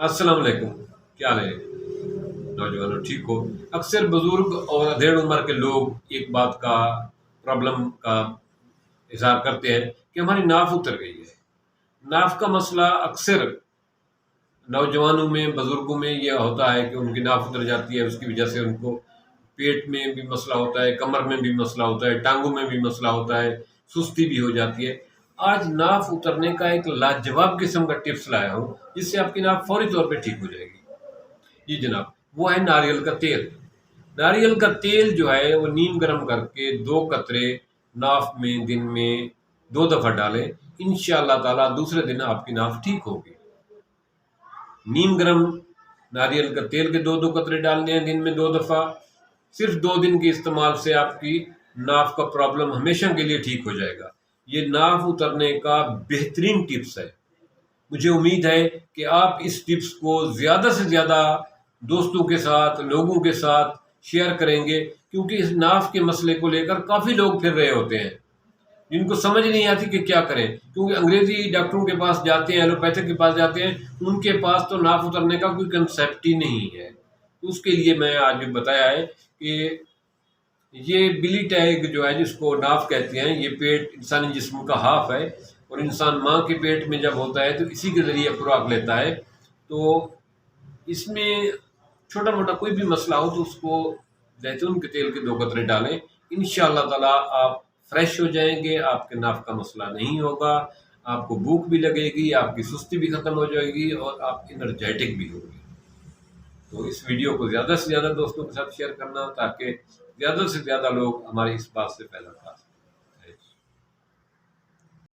अस्सलाम वालेकुम। क्या हाल है नौजवानों, ठीक हो? अक्सर बुजुर्ग और अधेड़ उम्र के लोग एक बात का प्रॉब्लम का इजहार करते हैं कि हमारी नाफ उतर गई है। नाफ का मसला अक्सर नौजवानों में, बुजुर्गों में यह होता है कि उनकी नाफ उतर जाती है। उसकी वजह से उनको पेट में भी मसला होता है, कमर में भी मसला होता है, टांगों में भी मसला होता है, सुस्ती भी हो जाती है। आज नाफ उतरने का एक लाजवाब किस्म का टिप्स लाया हूँ, जिससे आपकी नाफ फौरी तौर पे ठीक हो जाएगी। जी जनाब, वो है नारियल का तेल। नारियल का तेल जो है वो नीम गर्म करके 2 कतरे नाफ में दिन में 2 दफ़ा डालें। इंशाअल्लाह ताला दूसरे दिन आपकी नाफ ठीक होगी। नीम गर्म नारियल का तेल के 2-2 कतरे डालने हैं दिन में 2 दफ़ा। सिर्फ 2 दिन के इस्तेमाल से आपकी नाफ का प्रॉब्लम हमेशा के लिए ठीक हो जाएगा। ये नाफ उतरने का बेहतरीन टिप्स है। मुझे उम्मीद है कि आप इस टिप्स को ज़्यादा से ज़्यादा दोस्तों के साथ, लोगों के साथ शेयर करेंगे, क्योंकि इस नाफ के मसले को लेकर काफ़ी लोग फिर रहे होते हैं जिनको समझ नहीं आती कि क्या करें। क्योंकि अंग्रेज़ी डॉक्टरों के पास जाते हैं, एलोपैथिक के पास जाते हैं, उनके पास तो नाफ उतरने का कोई कंसेप्ट ही नहीं है। तो उसके लिए मैं आज बताया है कि ये बिली टैग जो है, जिसको नाफ कहते हैं, ये पेट इंसानी जिस्म का हाफ है और इंसान माँ के पेट में जब होता है तो इसी के ज़रिए खुराक लेता है। तो इसमें छोटा मोटा कोई भी मसला हो तो उसको जैतून के तेल के 2 कतरे डालें। इंशाअल्लाह ताला आप फ्रेश हो जाएंगे, आपके नाफ का मसला नहीं होगा, आपको भूख भी लगेगी, आपकी सुस्ती भी ख़त्म हो जाएगी और आप एनर्जेटिक भी होंगे। तो इस वीडियो को ज़्यादा से ज़्यादा दोस्तों के साथ शेयर करना, ताकि ज़्यादा से ज़्यादा लोग हमारी इस बात से फ़ायदा उठा सकें।